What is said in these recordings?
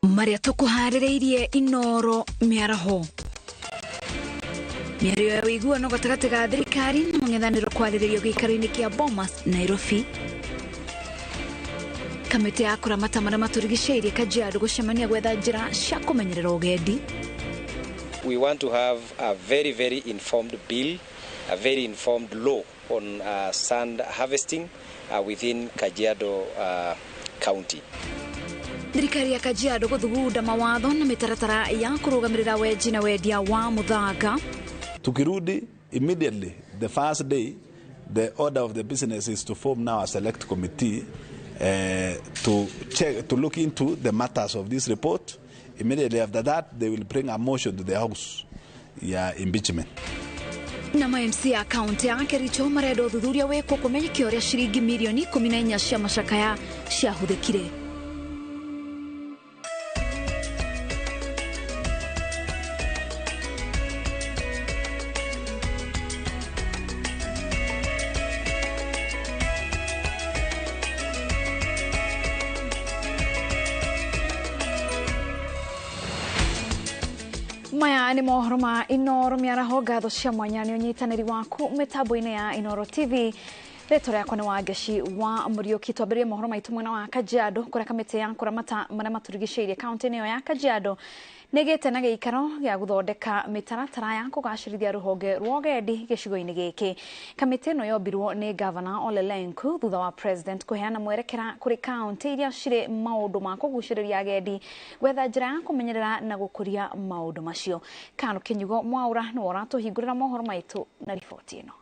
Maria tukuharireirie Inooro miaraho. Miario ya wiguano gatagati ga thirikari na mung'ethaniro kwariririo giikaro-ini kia Bomas Nairobi. Kamiti ya kuramata maria maturigiceirie Kajiado gucemania gwetha njira cia kumenyerera ugendi. We want to have a very informed bill, a very informed law on sand harvesting within Kajiado County. Thirikari ya Kajiado guthugunda mawatho na mitaratara ya kurugamirira weji na wendia wa muthanga. Tukirudi immediately the first day, the order of the business is to form now a select committee to look into the matters of this report. Immediately after that, they will bring a motion to the House, impeachment. Na MC ya kaunti ya Kericho maredo uthuthuria wekwo kumenya kioria shiringi milioni 14 cia macakaya cia huthikire. Maya ni mohoro ma Inooro miaraho gatho cia mwanya ni unyitaniri waku mitambo-ini ya Inooro TV. Reto yakwa ni Wangeci wa Muriuki. Twambirie mohoro maitu mwena wa Kajiado kuria kamiti ya kuramata maria maturigiceirie kaunti-ini ya Kajiado negete na giikaro gia guthondeka mitaratara ya kugacirithia ruhonge rwa ugendi gicigo-ini giki. Kamiti ino yombirwo ni Governor Ole Lenku thutha wa President kuheana mwerekera kuri kaunti iria ciri maundu ma kuguciriria agendi gwetha njira ya kumenyerera na gukuria maundu macio. Kanu Kinyugo Mwaura ni uratuhingurira mohoro maitu na riboti ino.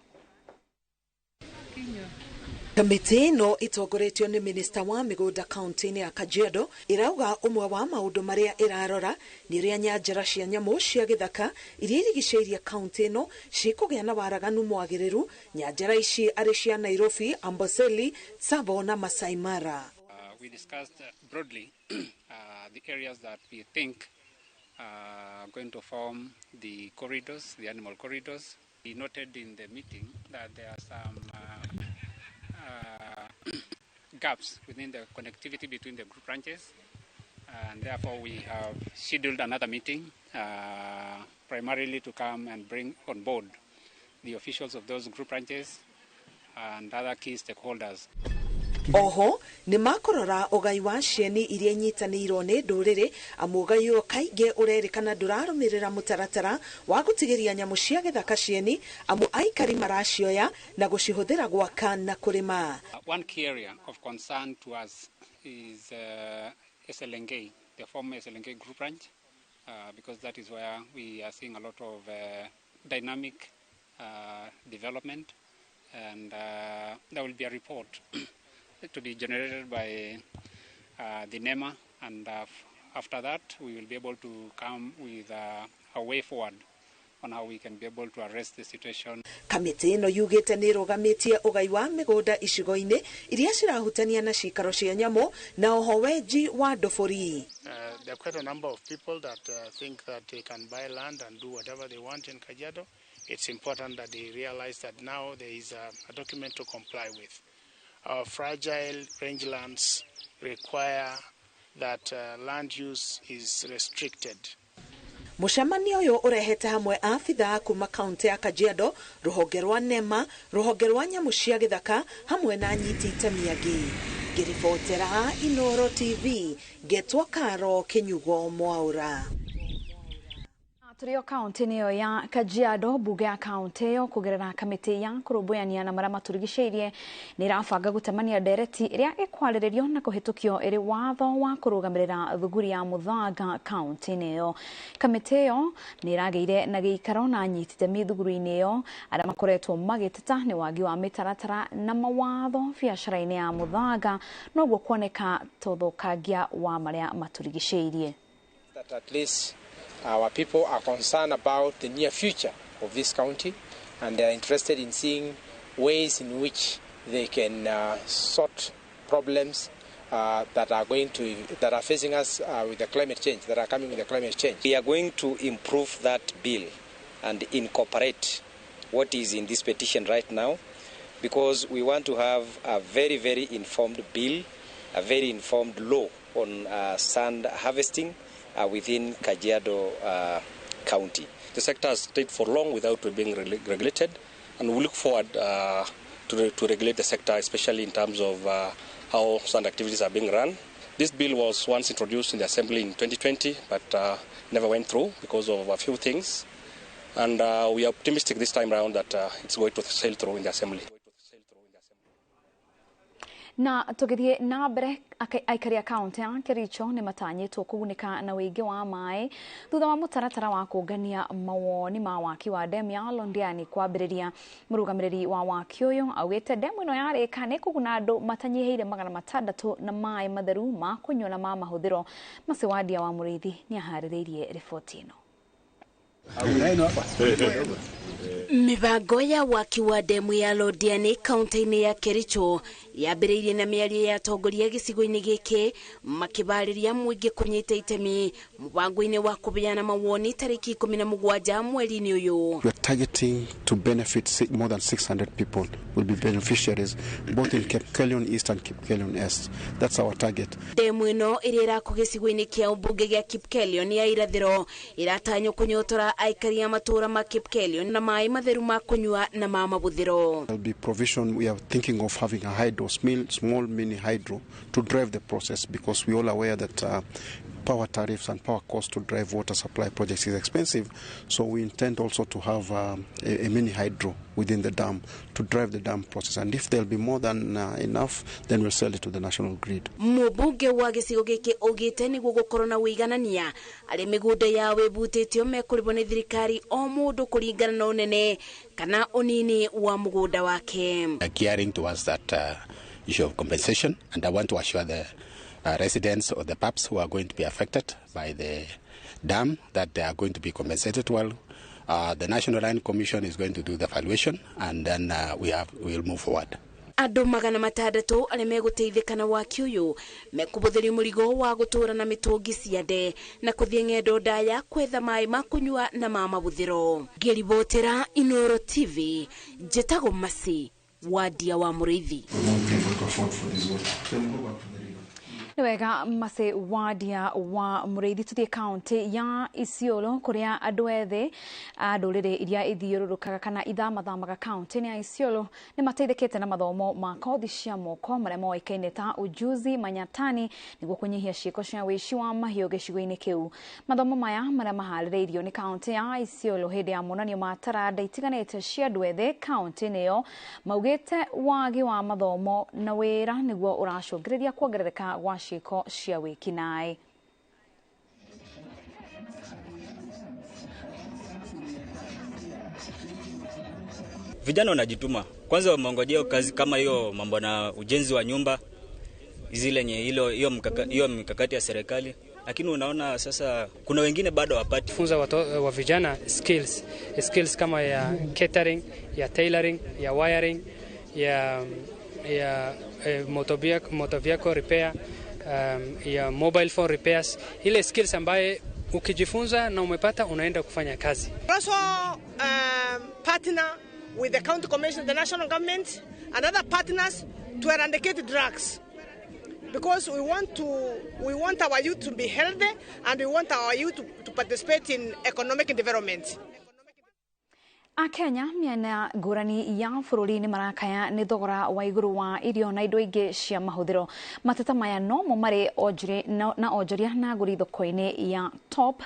Kamiti ino itongoretio ni Minister wa Migunda kaunti-ini ya Kajiado irauga umwe wa maundu maria irarora ni ria nyanjara cia nyamu cia githaka iria irigiceirie kaunti ino cikugia na waraganu mwagiriru. Nyanjara ici ari cia Nairobi, Amboseli, Tsavo na Masai Mara. We discussed broadly the areas that we think are going to form the corridors, the animal corridors. We noted in the meeting that there are some gaps within the connectivity between the group ranches, and therefore we have scheduled another meeting primarily to come and bring on board the officials of those group ranches and other key stakeholders. Oho ni makorora ugai wa cieni iria inyitanirwo ni nduriri amu ugai uyu kaingi urerikana ndurarumirira mutaratara wa gutigiria nyamu cia githaka cieni amu aikari maracioya na gucihuthira gwaka na kurima. One key area of concern to us is SLNK, the former SLNK group ranch, because that is where we are seeing a lot of dynamic development, and there will be a report to be generated by the NEMA, and after that we will be able to come with a way forward on how we can be able to arrest the situation. Kamiti ino yugite ni rugamitie ugai wa migunda icigo-ini iria cirahutania na cikaro cia nyamu na oho weji wa ndobori. There are quite a number of people that think that they can buy land and do whatever they want in Kajiado. It's important that they realize that now there is a document to comply with. Our fragile rangelands require that land use is restricted. Mucemanio uyu urehete hamwe afitha kuma kaunti ya Kajiado, ruhonge rwa NEMA, ruhonge rwa nyamu cia githaka hamwe na anyiti itemi angi. Ngiribotera Inooro TV, getwa Karo Kinyugo Mwaura. Turio kaunti niyo ya Kajiado, bunge ya kaunti yo kugerera kamiti ya kurumbuania na maria maturigiceirie ni rafanga gutemania ndereti iria ikwaririo na kuhitukio iri watho wa kurugamirira thuguri ya muthanga kaunti niyo. Kamiti yo ni rageire na giikaro na anyitite mithuguri-ini yo aria makoretwo magiteta ni wagi wa mitaratara na mawatho biacara-ini ya muthanga noguo kuoneka tuthukangia wa maria maturigiceirie. That at least our people are concerned about the near future of this county, and they are interested in seeing ways in which they can sort problems that are facing us with the climate change, that are coming with the climate change. We are going to improve that bill and incorporate what is in this petition right now, because we want to have a very informed bill, a very informed law on sand harvesting within Kajiado County. The sector has stayed for long without being regulated, and we look forward to regulate the sector, especially in terms of how sand activities are being run. This bill was once introduced in the Assembly in 2020, but never went through because of a few things. And we are optimistic this time around that it's going to sail through in the Assembly. Na tugithie na mbere aikari account ya Kericho ni matanyitwo kugunika na wingi wa mai thutha wa mutaratara wa kungania mawoni ma waki wa dam ya Londiani kwambiriria. Murugamiriri wa waki uyu augite dam ino yarika ni kuguna andu matanyiheire 600 na mai matheru ma kunywa na ma mahuthiro. Masiwadia wa Muriithi ni ahaririirie ripoti ino. Mibango ya waki wa demu ya Londiani kaunti-ini ya Kericho yambĩrĩirie na mĩario ya atongoria gĩcigo-inĩ gĩkĩ makĩbarĩria mũingĩ kũnyita itemi mũbango-inĩ wa kũbeana mawoni tarĩki 17 mweri-inĩ ũyũ. We are targeting to benefit more than 600 people will be beneficiaries both in Kipkelion East and Kipkelion East. That's our target. Demu ĩno ĩrĩa ĩrakũ gĩcigo-inĩ kĩa ũmbunge gĩa Kipkelion ya irathĩro ĩratanywo kũnyotora aikari a matũũra ma Kipkelion na maĩ matheru ma kunywa na ma mabuthiro. There will be provision. We are thinking of having a hydro, small mini hydro to drive the process, because we all aware that power tariffs and power cost to drive water supply projects is expensive. So we intend also to have a mini hydro within the dam to drive the dam process. And if there will be more than enough, then we'll sell it to the national grid. Mubunge wa gĩcigo gĩkĩ augĩte nĩguo gũkorwo na ũiganania arĩ mĩgũnda ya wĩbutĩtio mekurĩbwo nĩ thirikari o mũndũ kũringana na ũnene kana ũnini wa mũgũnda wake. Gearing towards that issue of compensation, and I want to assure the residents or the PAPs who are going to be affected by the dam that they are going to be compensated well. The National Land Commission is going to do the valuation, and then we'll move forward. Andũ 600 arĩa megũteithĩka na waki ũyũ mekũbũthĩria mũrigo wa gũtũũra na mĩtũngi cia nde na kũthiĩ ng'endo ndaya kwetha maĩ ma kunywa na ma mabuthĩro. Ngĩribotera Inooro TV, njĩtagwo Masi Wadia wa Muriithi. Niwega Mase Wadia wa Muriithi tuthie county ya Isiolo kuria andu ethĩ ndũrĩrĩ iria ithiũrũrũkaga kana ithamathamaga county ya Isiolo ni mateithĩkĩte na mathomo ma kothi cia moko marĩa moĩkaine ta ujuzi manyatani nĩguo kũnyihia ciĩko cia wĩici wa mahiũ gĩcigo-inĩ kĩu. Mathomo maya marĩa maharĩrĩirio ni county ya Isiolo hĩndĩ ya monanio ma taranda itiganĩte cia andũ ethĩ county nĩyo maugĩte wagi wa mathomo na wĩra nĩguo ũracũngĩrĩria kuongerereka gwa ciĩko cia wĩkinaĩ. Vijana wanajituma. Kwanza wameongojea kazi kama hiyo mambo na ujenzi wa nyumba zile nye hiyo mikakati ya serikali, lakini unaona sasa kuna wengine bado hawapati. Funza wa vijana skills kama ya catering, ya tailoring, ya wiring, ya motor vehicle repair, ya mobile phone repairs. Ile skills ambaye ukijifunza na umepata unaenda kufanya kazi. Also partner with the county commission, the national government and other partners to eradicate drugs, because we want our youth to be healthy and we want our youth to participate in economic development. Akenya miena ngũrani ya bũrũri nĩ marakaya nĩ thogora wa igũrũ wa irio na indo ingĩ cia mahũthĩro. Mateta maya no mo marĩ onjoria na agũri thoko-inĩ ya Top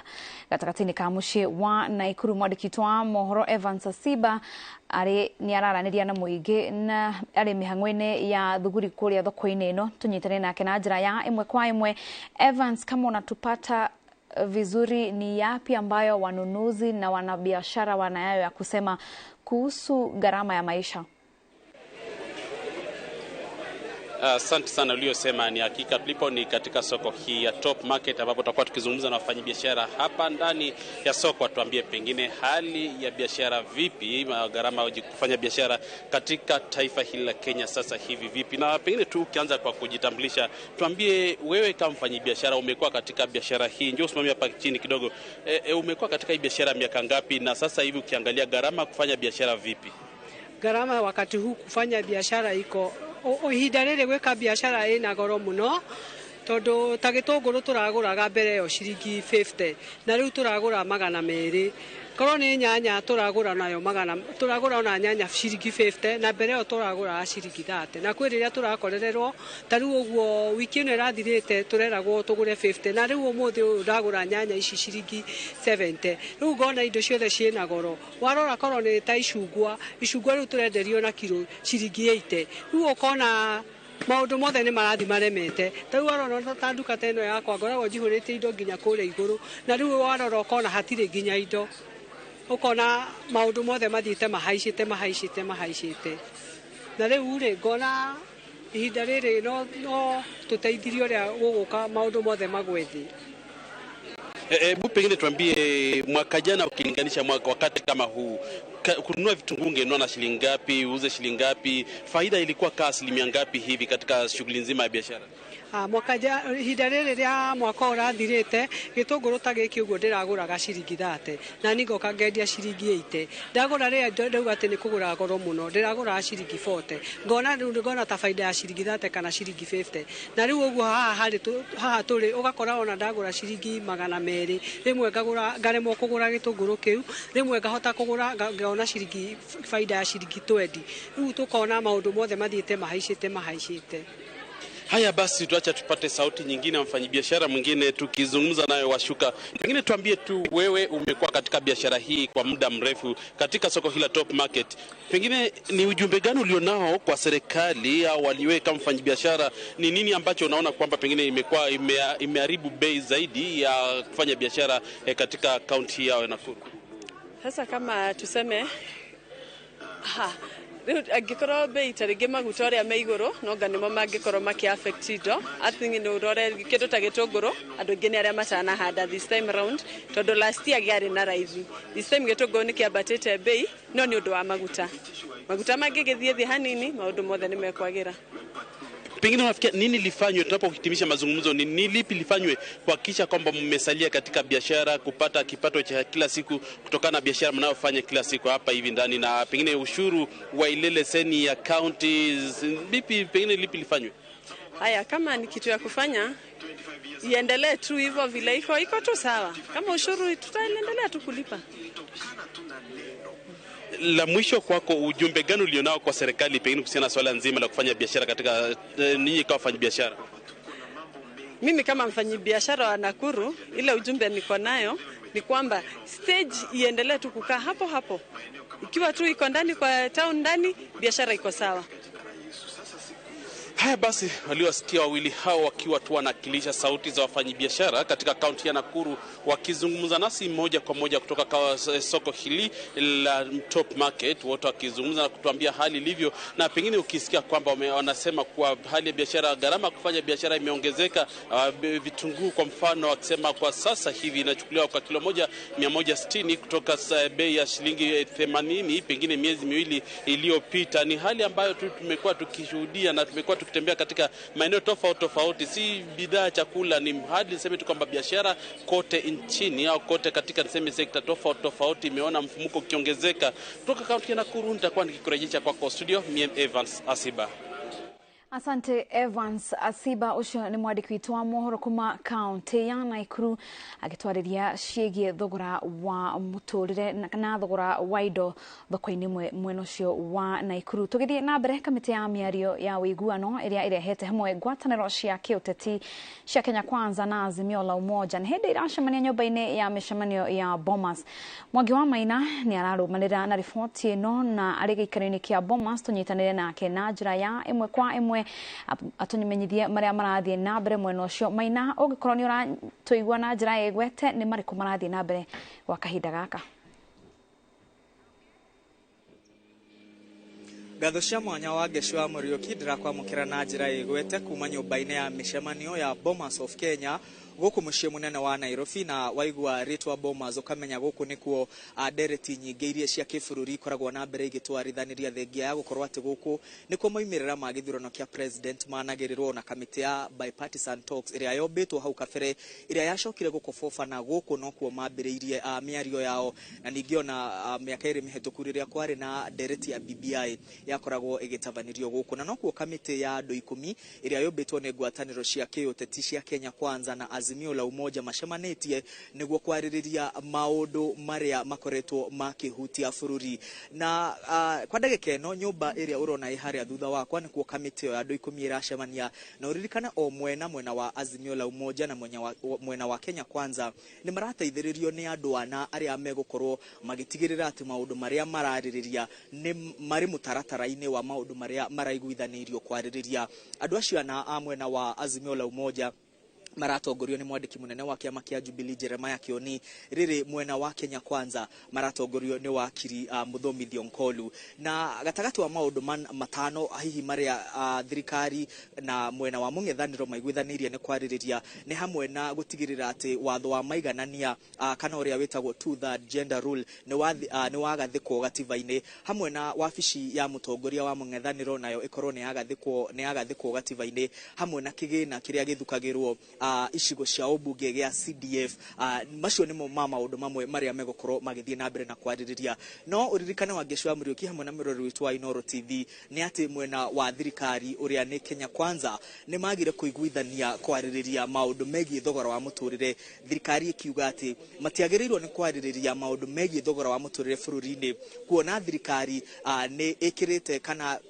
gatagatĩ-inĩ ka mũciĩ wa Naikuru. Mwandĩki wa mohoro Evans Asiba nĩ araranĩria na mũingĩ na arĩ mĩhang'o-inĩ ya thuguri kũrĩa thoko-inĩ ĩno. Tũnyitane nake na njĩra ya ĩmwe kwa ĩmwe. Evans, kama unatupata vizuri, ni yapi ambayo wanunuzi na wanabiashara wanayo ya kusema kuhusu gharama ya maisha? Asante sana uliyosema, ni hakika tulipo ni katika soko hii ya Top Market ambapo tutakuwa tukizungumza na wafanyabiashara hapa ndani ya soko. Tuambie pengine hali ya biashara vipi, gharama ya kufanya biashara katika taifa hili la Kenya sasa hivi vipi, na pengine tu ukianza kwa kujitambulisha, tuambie wewe kama mfanyabiashara umekuwa katika biashara hii, njoo usimamie hapa chini kidogo, umekuwa katika hii biashara miaka ngapi, na sasa hivi ukiangalia gharama kufanya biashara vipi? gharama wakati huu kufanya biashara iko ihinda rĩrĩ gwĩka biashara ĩna goro mũno tondu ta gĩtũngũrũ tũragũraga mbere yo ciringi 50 na rĩu tũragũra 200 korwo nĩ nyanya tũragũra nayo tũragũra ona nyanya ciringi 50 na mbere yo tũragũra ciringi 30 na kwĩ rĩrĩa tũrakorererwo ta rĩu ũguo wiki ĩno ĩrathirĩte tũreragwo tũgũre 50 na rĩu ũmũthĩ ũyũ ndagũra nyanya ici ciringi 70 rĩu ngona indo ciothe ciĩna goro warora korwo nĩ ta icungwa rĩu tũrenderio na kilo ciringi 80 rĩu ũkona maundu mothe nĩ marathi maremete rĩu warora ta nduka ta ĩno yakwa ngoragwo njihũrĩte indo nginya kũrĩa igũrũ na rĩu warora ũkona hatirĩ nginya indo ukona maundu mothe mathiĩte mahaicĩte na rĩu rĩ ngona ihinda rĩrĩ no tũteithirie ũrĩa gũgũka maundu mothe magwe thĩ. Hebu pengine tuambie mwaka jana ukilinganisha wakati kama huu kununua vitunguu ungenunua na shilingi ngapi, uuze shilingi ngapi, faida ilikuwa kaa asilimia ngapi hivi katika shughuli nzima ya biashara? Mwaka ihinda rĩrĩ rĩa mwaka ũrathirĩte gĩtũngũrũ ta gĩkĩ ũguo ndĩragũraga ciringi 30 na ningoka ngendia ciringi 80 ndagũra rĩrĩa ndauga atĩ nĩ kũgũra goro mũno ndĩragũraga ciringi 40 ngona ta faida ya ciringi 30 kana ciringi 50 na rĩu ũguo haha tũrĩ ũgakora ona ndagũra ciringi 200 rĩmwe ngaremwo kũgũra gĩtũngũrũ kĩu rĩmwe ngahota kũgũra ngona ciringi faida ya ciringi 20 rĩu tũkona maũndũ mothe mathiĩte mahaicĩte. Haya basi tuacha tupate sauti nyingine ya mfanyabiashara mwingine tukizungumza naye Washuka. Pengine tuambie tu wewe umekuwa katika biashara hii kwa muda mrefu katika soko hili la Top Market. Pengine ni ujumbe gani ulionao kwa serikali au waliwe kama mfanyabiashara, ni nini ambacho unaona kwamba pengine imekuwa imeharibu bei zaidi ya kufanya biashara katika kaunti yao ya Nakuru? Sasa kama tuseme angĩkorwo bei tarĩngĩ maguta ũrĩa me igũrũ noga nĩmo mangĩkorwo maki-affect indo athingi nĩ ũrore kĩndũ ta gĩtũngũrũ andũ aingĩ nĩ arĩa matanahanda this time round tondũ last year gĩarĩ na raithi this time gĩtũngũrũ nĩ kĩambatĩte bei no nĩ ũndũ wa maguta mangĩgĩthiĩ thĩ hanini maũndũ mothe nĩ mekwagĩra. Pengine unafikia nini lifanywe tunapohitimisha mazungumzo, ni lipi lifanywe kuhakikisha kwamba mmesalia katika biashara kupata kipato cha kila siku kutokana na biashara mnayofanya kila siku hapa hivi ndani, na pengine ushuru wa ile leseni ya counties pengine lipi lifanywe? Haya, kama ni kitu ya kufanya iendelee tu hivyo vile iko tu sawa. Kama ushuru tutaendelea tu kulipa. La mwisho kwako, ujumbe gani ulionao kwa serikali pengine kuhusiana na swala nzima la kufanya biashara katika ninyi kama wafanyabiashara? Mimi kama mfanyabiashara wa Nakuru, ile ujumbe niko nayo ni kwamba stage iendelee tu kukaa hapo. Ikiwa tu iko ndani kwa town ndani, biashara iko sawa. Haya basi, waliowasikia wawili hao wakiwa tu wanakilisha sauti za wafanyabiashara katika kaunti ya Nakuru wakizungumza nasi moja kwa moja kutoka kwa soko hili la Top Market, wote wakizungumza na kutuambia hali ilivyo, na pengine ukisikia kwamba wanasema kwa hali ya biashara, gharama kufanya biashara imeongezeka. Vitunguu kwa mfano wakisema kwa sasa hivi inachukuliwa kwa kilo moja 160 kutoka bei ya shilingi 80 pengine miezi miwili iliyopita. Ni hali ambayo tumekuwa tukishuhudia na tumekuwa tukitembea katika maeneo tofauti, si bidhaa chakula, ni hadi niseme tu kwamba biashara kote nchini au kote katika niseme sekta tofauti imeona mfumuko ukiongezeka. Kutoka kaunti ya Nakuru nitakuwa nikikurejesha kwako studio, mimi Evans Asiba. Asante Evans Asiba. Ucio ni mwandiki witũ wa mohoro kuma kaunti ya Nakuru agĩtwarĩria ciĩgiĩ thogora wa mũtũrĩre na thogora wa indo thoko-inĩ mwena ũcio wa Nakuru. Tũgĩthiĩ na mbere, kamĩtĩ ya mĩario ya ũiguano ĩrĩa ĩrehete hamwe ngwatanĩro cia kĩũteti cia Kenya Kwanza na Azimio la Umoja nĩ hĩndĩ iracemania nyũmba-inĩ ya mĩcemanio ya Bomas. Mwangi wa Maina nĩ ararũmanĩrĩra na riboti ĩno na arĩ gĩikaro-inĩ kĩa Bomas. Tũnyitanĩre nake na njĩra ya ĩmwe kwa ĩmwe atumenyithie maria marathiĩ na mbere mwena ũcio. Maina, ũngĩkorwo nĩ ũratũigua na njĩra ĩgwete, nĩ marĩkũ marathiĩ na mbere gwa kahinda gaka? Gatho cia mwanya wa Geshwa Muriuki ndirakwamukira na njira igwete kuma nyumba-ini ya mishemanio ya Bomas of Kenya guku mucii munene wa Nairobi, na waigua ritwa Bomas ukamenya guku nikuo ndereti nyingi iria cia kibururi ikoragwo na mbere igitwarithaniria thengia ya gukorwo ati guku nikuo moimirira ma githurano kia president managirirwo na kamiti ya bipartisan talks iria yombitwo hau kabere iria yacokire guku bobana guku no kuo mambiriirie miario yao, na ningiona miaka iri mihituku riria kwari na ndereti ya BBI yakoragwo igitabanirio guku, na no kuo kamiti ya andu 10 iria yombitwo ni ngwataniro cia kiuteti cia Kenya Kwanza na Azimio la Umoja macemanitie niguo kwaririria maundu maria makoretwo makihutia bururi. Na kwa ndagika ino nyumba iria urona iharia thutha wakwa nikuo kamiti ya andu 10 iracemania, na uririkana o mwena wa Azimio la Umoja na mwena wa Kenya Kwanza ni marateithiririo ni andu ana aria megukorwo magitigirira ati maundu maria maraririria ni mari mutaratara-ini wa maundu maria maraiguithanirio kwaririria. Andu acio ana mwena wa Azimio la Umoja maratongorio ni mwandiki munene wa kiama kia Jubilee Jeremiah Kioni, riri mwena wa Kenya Kwanza maratongorio ni wakiri Muthomithio Nkolu. Na gatagati wa maundu matano hihi maria thirikari na mwena wa mung'ethaniro maiguithanirie ni kwaririria ni hamwe na gutigirira ati watho wa maiganania kana uria witagwo 2/3 gender rule ni wagathikwo gatiba-ini, hamwe na wabici ya mutongoria wa mung'ethaniro nayo ikorwo ni yagathikwo gatiba-ini, hamwe na kigina kiria githukagirwo icigo cia ubunge gia CDF. Macio nimo maundu mamwe maria megukorwo magithie na mbere na kwaririria. No uririkane wa Geshwa Muriuki hamwe na mirori witu wa Inooro TV ni ati mwena wa thirikari uria ni Kenya Kwanza ni magire kuiguithania kwaririria maundu megie thogora wa muturire. Thirikari ikiuga ati matiagirirwo ni kwaririria maundu megie thogora wa muturire bururi-ini, kuona thirikari ni ikirite kana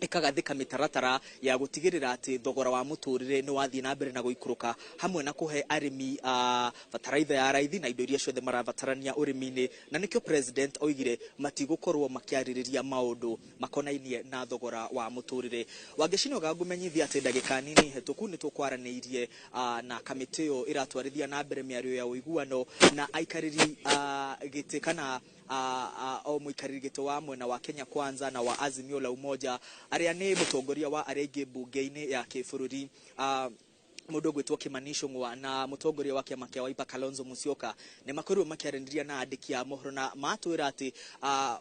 ikagathika mitaratara ya gutigirira ati thogora wa muturire ni wathie na mbere na guikuruka, hamwe na kuhe arimi bataraitha ya raithi na indo iria ciothe marabatarania urimi-ini. Na nikio president oigire matigukorwo makiaririria maundu makonainie na thogora wa muturire. Wageshini ogagumenyithia ati ndagika nini hetuku ni tukwaraniirie na kamiti yo iratwarithia na mbere miario ya uiguano na aikariri giti kana o muikariri gito wa mwena wa Kenya Kwanza na wa Azimio la Umoja aria ni mutongoria wa arenge bunge-ini ya kibururi mundu gwitwo Kimanisho Ngwa na mutongoria wa kiama kia Wiper Kalonzo Musyoka ni makorwo makiarandiria na andiki a mohoro na matwira ati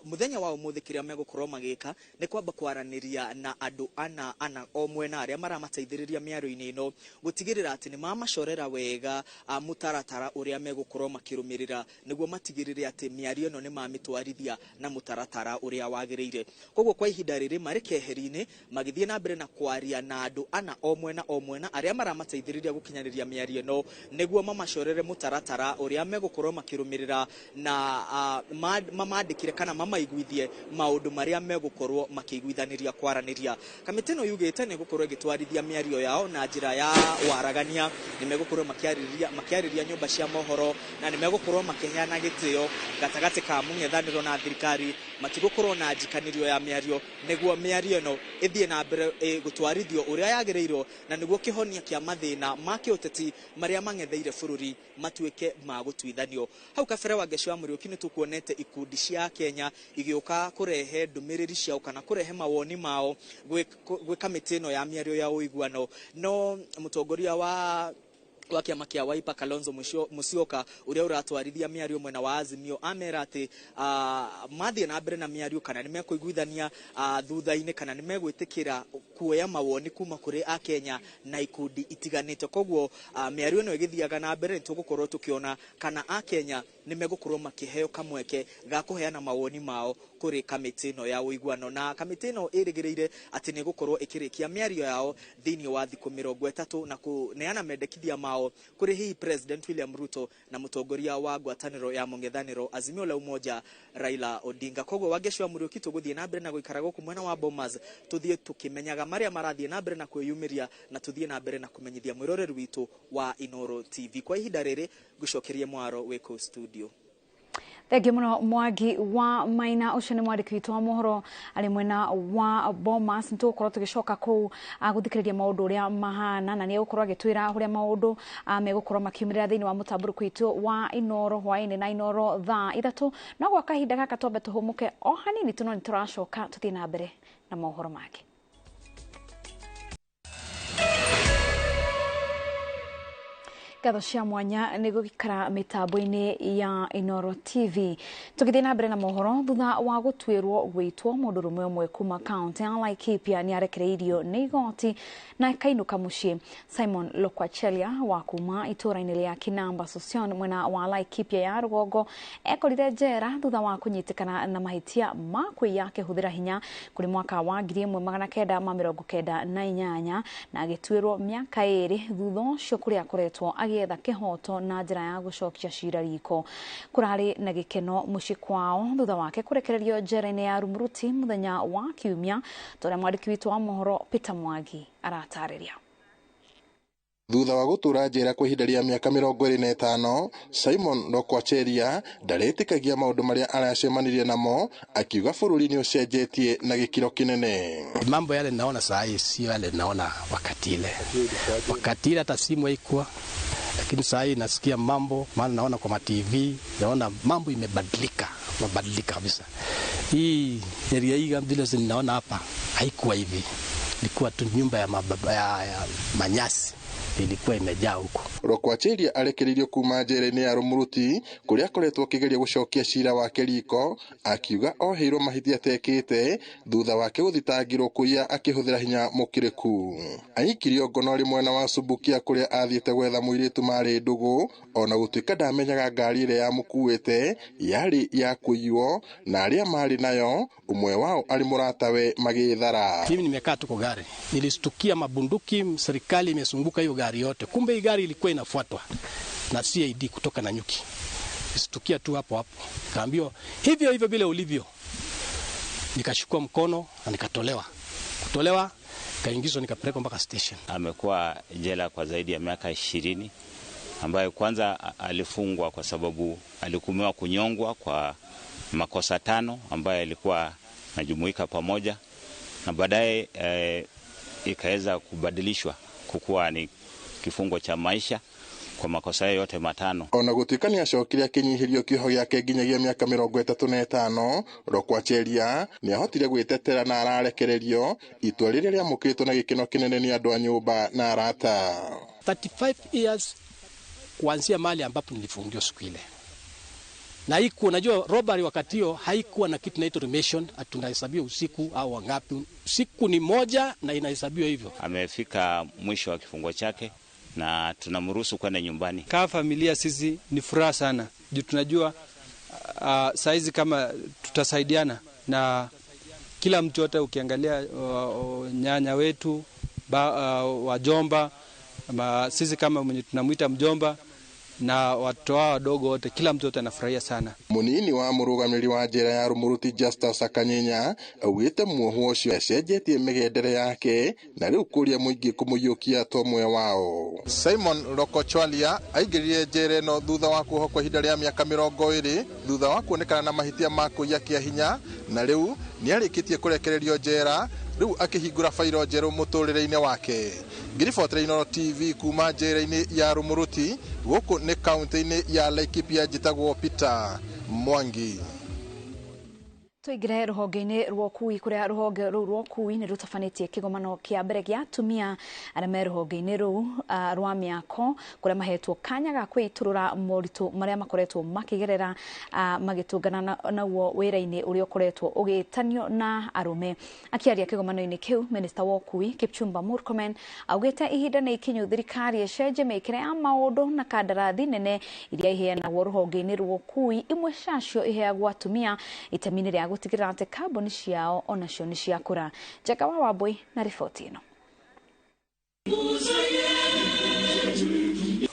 muthenya wa umuthi kiria megukorwo magika ni kwamba kwaraniria na andu ana o mwena aria maramateithiriria miario-ini ino gutigirira ati ni mamashorera wega mutaratara uria megukorwo makirumirira niguo matigirire ati miario ino ni mamitwarithia na mutaratara uria wagiriire. Koguo kwa ihinda riri mari keheri-ini magithie na mbere na kwaria na andu ana o mwena aria maramateithiriria gukinyaniria miario no niguo mamashorere mutaratara uria megukorwo makirumirira na mamandikire kana mamaiguithie maundu maria megukorwo makiguithaniria kwaraniria. Kamiti no yugite ni gukorwo igitwarithia miario yao na njira ya waragania, ni megukorwo makiariria nyumba cia mohoro na ni megukorwo makiheana gitio gatagati ka mung'ethaniro na thirikari, matigukorwo na njikanirio ya miario niguo miario no ithie na mbere gutwarithio uria yagirirwo na niguo kihonia kia mathina ma kiuteti maria mang'etheire bururi matuike ma gutwithanio. Hau kabere wa Geshwa Muriuki ni tukuonete ikundi cia Kenya igiuka kurehe ndumiriri ciao kana kurehe mawoni mao gwe kamiti ino ya miario ya uiguano. No mutongoria wa kiama kia Wiper Kalonzo Musyoka uria uratwarithia miario mwena wa Azimio amera ati mathie na mbere na miario kana ni mekuiguithania thutha-ini kana ni megwitikira kuoya mawoni kuma kuri a Kenya na ikundi itiganite. Koguo miario no igithiaga na mbere ni tugukorwo tukiona kana a Kenya ni megukorwo makiheo kamweke ga kuheana mawoni mao kuri kamiti ino ya uiguano. Na kamiti ino irigireire ati ni gukorwo ikirikia miario yao thiini wa thiku 30 na kuneana mendekithia mao kuri hihi President William Ruto na mutongoria wa ngwataniro ya mung'ethaniro Azimio la Umoja Raila Odinga. Koguo wa Geshwa Muriuki tuguthie na mbere na guikara guku mwena wa Bomas tuthie tukimenyaga maria marathie na mbere na kwiyumiria na tuthie na mbere na kumenyithia mwiroreri witu wa Inooro TV. Kwa ihinda riri gucokerie mwaro weko studio. Thengio muno Mwangi wa Maina ucio ni mwandiki witu wa mohoro ari mwena wa Bomas. Nitugukorwo tugicoka kuu guthikiriria maundu uria mahana na ni gukorwo agitwira uria maundu megukorwo makiumirira thiini wa mutamburuku witu wa Inooro hwaini na Inooro thaa 3 no gwa kahinda gaka twambe tuhumuke o hanini tuno ni turacoka tuthie na mbere na mohoro mangĩ. Gatho cia mwanya nĩ gũgĩkara mĩtambo-inĩ ya Inooro TV. Tũgĩthiĩ na mbere na mohoro, thutha wa gũtuĩrwo gwĩtwo mũndũrũme ũmwe kuma kaunti ya Laikipia nĩ arekereirio nĩ igoti na akainũka mũciĩ. Simon Lokwachelia wa kuma itũũra-inĩ rĩa Kinamba Sosion mwena wa Laikipia ya rũgongo ekorire njera thutha wa kũnyitĩkana na mahĩtia ma kwĩya akĩhũthĩra hinya kũrĩ mwaka wa 1998 na agĩtuĩrwo mĩaka 2 thutha ũcio kũrĩa akoretwo agĩetha kĩhoto na njĩra ya gũcokia cira riko. Kũrarĩ na gĩkeno mũciĩ kwao thutha wake kũrekererio njera-inĩ ya Rumuruti mũthenya wa Kiumia, tũrĩa mwandĩki witũ wa mohoro Peter Mwangi aratarĩria. Thutha wa gũtũra njera kwa ihinda rĩa mĩaka 25, Simon Lokwachelia ndaretĩkagia maũndũ marĩa aracemanirie namo, akiuga bũrũri nĩ ũcenjetie na gĩkĩro kĩnene. Mambo yale naona saa hii sio yale naona wakati ile hata simu haikuwa, lakini saa hii nasikia mambo, maana naona kwa TV, naona mambo imebadilika kabisa. Hii area hii vile ninaona hapa haikuwa hivi, ilikuwa tu nyumba ya manyasi ilikuwa imejaa huko. Lokwachelia arekereirio kuma njera-inĩ ya Rumuruti kũrĩa akoretwo akĩgeria gũcokia cira wake riko, akiuga oheirwo mahĩtia atekĩte thutha wake gũthitangĩrwo kũiya akĩhũthĩra hinya mũkĩrĩku. Aikirio ngono rĩ mwena wa Subukia kũrĩa athiĩte gwetha mũirĩtu marĩ ndũgũ, ona gũtuĩka ndamenyaga ngari ĩrĩa yamũkuĩte yarĩ ya kũiywo na arĩa marĩ nayo umwe wao arĩ mũratawe magĩthara. Mimi nimekaa tu kwa gari, nilistukia mabunduki, serikali imesunguka hiyo gari yote. Kumbe hii gari ilikuwa inafuatwa na CID kutoka na nyuki. Nilistukia tu hapo. Kaambiwa hivyo vile ulivyo. Nikashukua mkono na nikatolewa. Kaingizwa nikapelekwa mpaka station. Amekuwa jela kwa zaidi ya miaka 20, ambayo kwanza alifungwa kwa sababu alihukumiwa kunyongwa kwa makosa 5 ambayo yalikuwa najumuika pamoja, na baadaye ikaweza kubadilishwa kukuwa ni kifungo cha maisha kwa makosa yote 5. Ona gũtuĩka nĩ acokire akĩnyihirio kĩoho gĩake nginyagia mĩaka 35, Lokwachelia nĩ ahotire gwĩtetera na ararekererio, itua rĩrĩa rĩamũkĩrĩtwo na gĩkeno kĩnene nĩ andũ a nyũmba na arata. 35 years kuanzia mahali ambapo nilifungiwa siku ile. Na haiku, unajua robbery wakati hiyo haikuwa na kitu inaitwa remission, tunahesabiwa usiku au wangapi. Siku ni moja na inahesabiwa hivyo. Amefika mwisho wa kifungo chake na tunamruhusu kwenda nyumbani. Kama familia sisi ni furaha sana. Juu tunajua saizi kama tutasaidiana na kila mtu yote, ukiangalia nyanya wetu, wajomba, sisi kama mwenye tunamuita mjomba na watoto wao wadogo wote, kila mtu anafurahia sana. Munini wa mũrũgamĩrĩri wa njera ya Rumuruti Justus Akanyenya augĩte muohwo ũcio acenjetie mĩgendere yake na rĩu kũrĩa mũingĩ kũmũiyũkia tomwe wao. Simon Lokwachelia aingĩrire njera ĩno thutha wa kuohwo kwa ihinda rĩa mĩaka 20 thutha wa kuonekana na mahĩtia ma kũiya kĩa hinya, na rĩu nĩ arĩkĩtie kũrekererio njera, rĩu akĩhingũra fairo njerũ mũtũrĩre-inĩ wake. Ngiribotera Inooro TV kuma njera-inĩ ya Rumuruti gũkũ nĩ kaunti-inĩ ya Laikipia, njĩtagwo Peter Mwangi. Tuigire ruhonge-inĩ rwa ũkui kũrĩa rũhonge rũu rwa ũkui nĩ rũtabanĩtie kĩgomano kĩa mbere gĩa atumia arĩa me rũhonge-inĩ rũu rwa mĩako kũrĩa mahetwo kanya ga kwĩitũrũra moritũ marĩa makoretwo makĩgerera magĩtũngana naguo wĩra-inĩ ũrĩa ũkoretwo ũgĩtanio na arũme. Akĩaria kĩgomano-inĩ kĩu, Minista wa ũkui Kipchumba Murkomen augĩte ihinda nĩ ikinyu thirikari ĩcenjie mĩĩkĩre ya maũndũ na kandarathi nene iria iheanagwo rũhonge-inĩ rwa ũkui, imwe ciacio iheagwo atumia itemi-inĩ rĩa gũtigĩrĩra atĩ kambuni ciao onacio nĩ ciakũra. Jaka wa Wambui na riboti ĩno.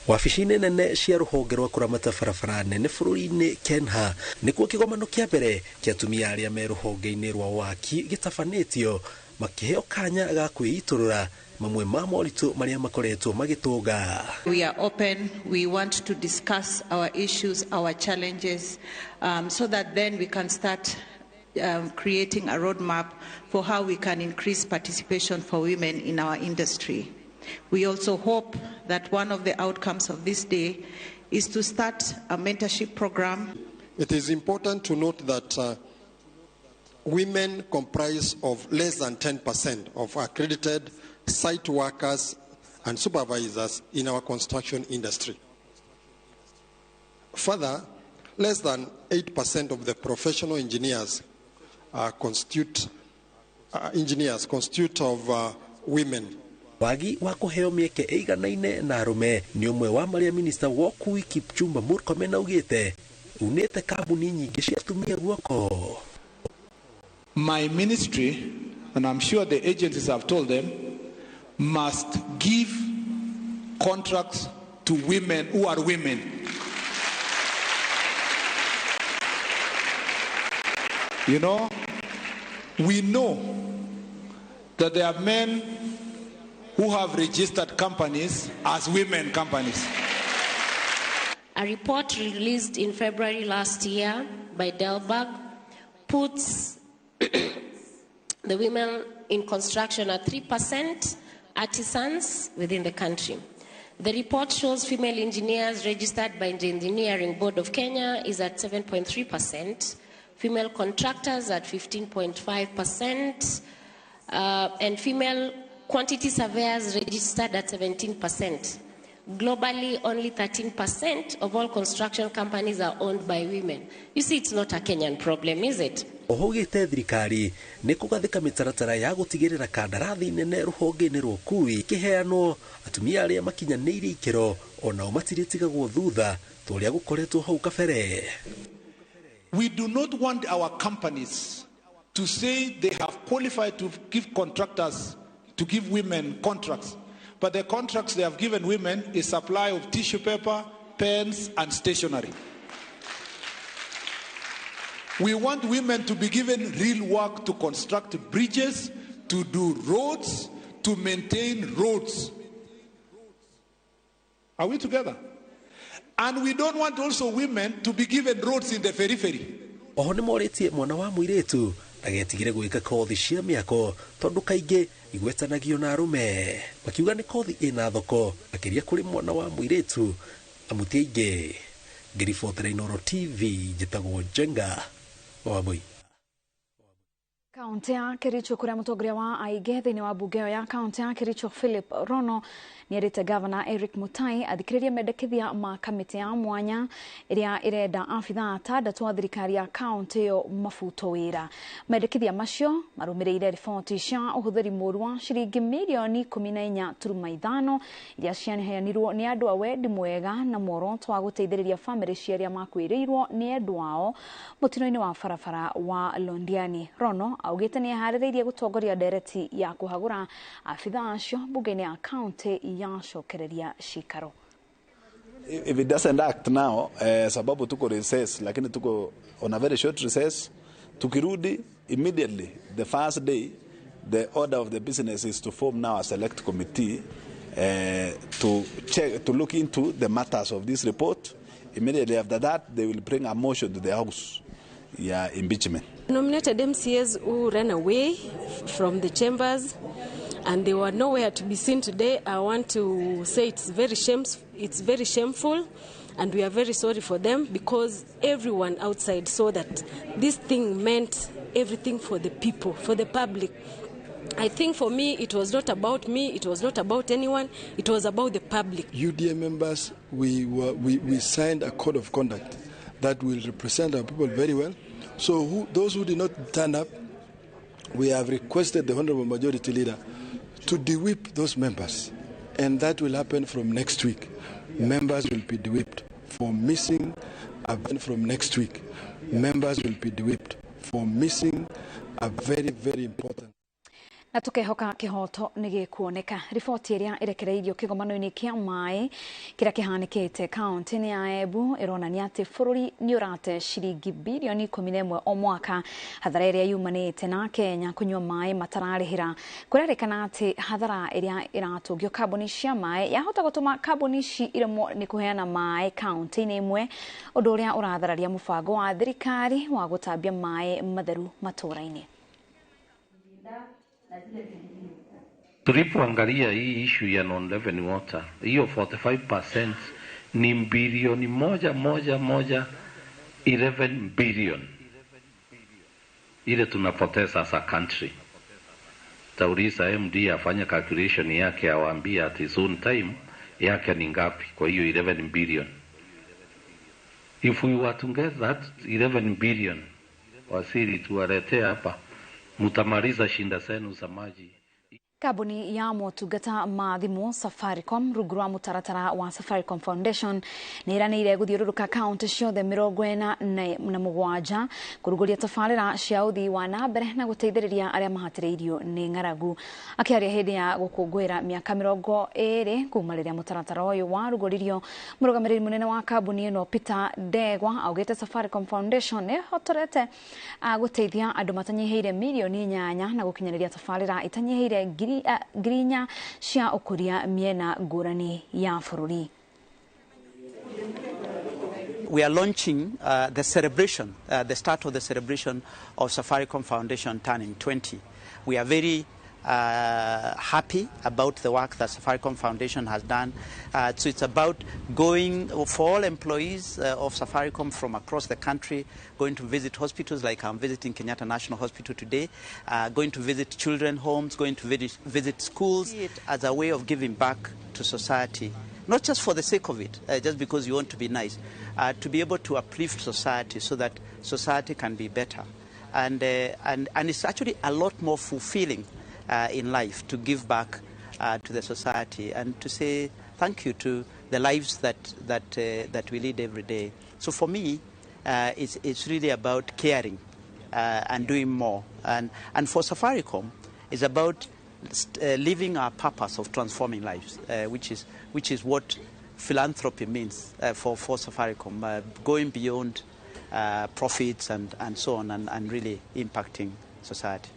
Wabici-inĩ nene cia rũhonge rwa kũramata barabara nene bũrũri-inĩ Kenya nĩkuo kĩgomano kĩa mbere kĩa atumia arĩa me rũhonge-inĩ rwa waki gĩtabanĩtio makĩheo kanya ga kwĩitũrũra mamwe ma moritũ marĩa makoretwo magĩtũnga. We are open. We want to discuss our issues, our challenges, so that then we can start creating a roadmap for how we can increase participation for women in our industry. We also hope that one of the outcomes of this day is to start a mentorship program. It is important to note that women comprise of less than 10% of accredited site workers and supervisors in our construction industry. Further, less than 8% of the professional engineers constitute of women. Wagi wa kuheo mieke eiganaine na arume ni umwe wa maria minister wa Ukui Kipchumba Murkomen augite unete kambuni nyingi cia atumia guoko. My ministry, and I'm sure the agencies have told them, must give contracts to women who are women. You know, we know that there are men who have registered companies as women companies. A report released in February last year by Delberg puts the women in construction at 3% artisans within the country. The report shows female engineers registered by the Engineering Board of Kenya is at 7.3%, female contractors at 15.5%, and female quantity surveyors registered at 17%. Globally, only 13% of all construction companies are owned by women. You see, it's not a Kenyan problem, is it? Ohogete thirikari ni kugathika mitaratara ya gutigirira kandarathi nene ruhonge-ini rwa Ukui kiheanwo atumia aria makinyanĩire ikero ona matiritigagwo thutha toria gukoretwo hau kabere. We do not want our companies to say they have qualified to give contractors, to give women contracts, but the contracts they have given women is supply of tissue paper, pens, and stationery. We want women to be given real work to construct bridges, to do roads, to maintain roads. Are we together? And we don't want also women to be given roads in the periphery. Oho ni moretie mwana wa muiretu agetigire gwika kothi cia miako tondu kaingi igwetanagio na arume makiuga ni kothi ina thoko akiria kuri mwana wa muiretu amutie ingi. Ngiribotera Inooro TV njitagwo Jenga Wabui. Kaunti ya Kericho kuria mutongoria wa aige thiini wa bunge ya kaunti ya Kericho Philip Rono nierite Governor Eric Mutai athikiririe mendekithia ma kamiti ya mwanya iria irenda afitha atandatu a thirikari ya kaunti yo mafuto wira. Mendekithia macio marumireire riboti cia uhuthiri moru wa ciringi milioni 14.5 iria ciaheanirwo ni andu a wendi mwega na muoroto wa guteithiriria family ciaria makwiriirwo ni andu ao mutino-ini wa barabara wa Londiani. Rono augite ni ahaririirie gutongoria ndereti ya kuhagura afitha acio bunge-ini ya kaunti ya shokereria shikaro. If it doesn't act now, sababu tuko recess, lakini tuko on a very short recess, tukirudi immediately the first day, the order of the business is to form now a select committee to look into the matters of this report. Immediately after that, they will bring a motion to the House. Yeah, impeachment. Nominated MCAs who ran away from the chambers and they were nowhere to be seen today. I want to say it's very shameful, and we are very sorry for them because everyone outside saw that this thing meant everything for the people, for the public. I think for me, it was not about me, it was not about anyone, it was about the public. UDA members, we signed a code of conduct that will represent our people very well. So those who did not turn up, we have requested the Honorable Majority Leader to de-whip those members. And that will happen from next week. Members will be de-whipped for missing from next week. Members will be de-whipped for missing a very, very important. Na tukehoka kihoto nigikuoneka. Riboti iria irekereirio kigomano-ini kia mai kiria kihanikite kaunti-ini ya Embu ironania ati bururi ni urate ciringi bilioni 11 o mwaka hathara iria yumanite na Kenya kunywa mai matararihira. Kurerikana ati hathara iria iratungio kambuni cia mai yahota gutuma kambuni ici iremwo ni kuheana mai kaunti-ini imwe, undu uria urathararia mubango wa thirikari wa gutambia mai matheru matura-ini. Tulipoangalia hii issue ya non-revenue water, hiyo 45% ni bilioni 11 billion. ile tunapoteza as a country. Tauliza MD afanye calculation yake, awaambie at his own time yake ni ngapi kwa hiyo 11 billion. If we were to get that 11 billion, wasiri tuwaletea hapa, mutamaliza shinda zenu za maji. Kabuni ya motungata ma thimu Safaricom rungu rwa mutaratara wa Safaricom Foundation niranire guthiururuka kaunti ciothe 47 kuruguria tafarira cia uthii wa nambere na guteithiriria aria mahatiriirio ni ng'aragu. Akiaria hindi ya gukungwira miaka 20 kuma riria mutaratara uyu waruguririo, murugamiriri munene wa kabuni ino Peter Ndegwa augite Safaricom Foundation ne hotorete guteithia andu matanyihiire milioni 8 na gukinyaniria tafarira itanyihiire Grinya cia ukuria miena ngurani ya bururi. We are launching the celebration, the start of the celebration of Safaricom Foundation turning 20. We are very happy about the work that Safaricom Foundation has done. So it's about going for all employees of Safaricom from across the country, going to visit hospitals like I'm visiting Kenyatta National Hospital today, going to visit children's homes, going to visit schools as a way of giving back to society. Not just for the sake of it, just because you want to be nice, to be able to uplift society so that society can be better. And it's actually a lot more fulfilling in life to give back to the society and to say thank you to the lives that we lead every day. So for me, it's really about caring and doing more. And for Safaricom, it's about living our purpose of transforming lives, which is what philanthropy means for Safaricom, going beyond profits and so on, and really impacting society.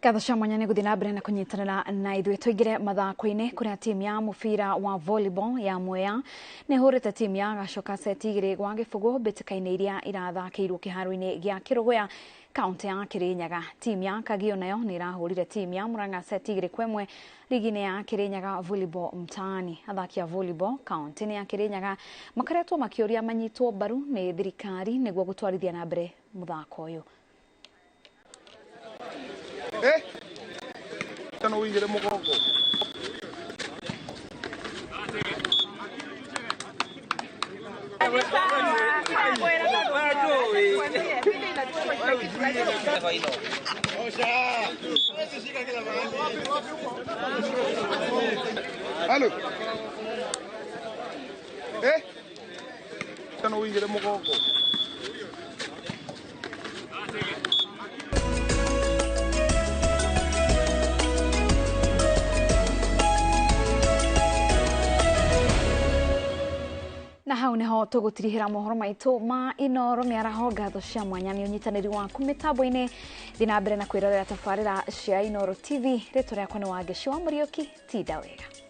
Katho cia mwanya nĩ gũthiĩ na mbere na kũnyitanĩra na ithuĩ tũingĩre mathako-inĩ kũrĩa timu ya mũbira wa volleyball ya Mwea nĩ hũrĩte timu ya Gacoka seti 2-0 mbĩtĩka-inĩ iria irathakĩirwo kĩharo-inĩ gĩa Kĩrũgũya kaunti ya Kĩrĩnyaga. Timu ya Kagio nayo nĩ irahũrire timu ya Murang'a seti 2-1 ligi-inĩ ya Kĩrĩnyaga volleyball mtaani. Athaki a volleyball kaunti-inĩ ya Kĩrĩnyaga makoretwo makĩũria manyitwo mbaru nĩ thirikari nĩguo gũtwarithia na mbere mũthako ũyũ. Tano wingire mugongo. Halo. Tano wingire mugongo. Na hau neho tũgũtirihĩra mohoro maitũ ma Inooro mĩaraho. Ngatho cia mwanya nĩ ũnyitanĩri waku mĩtambo-inĩ. Thiĩ na mbere na kwĩrorera tabarĩra cia Inooro TV. Rĩtwa rĩakwa nĩ Wangeci wa Mũriũki. Tinda wega.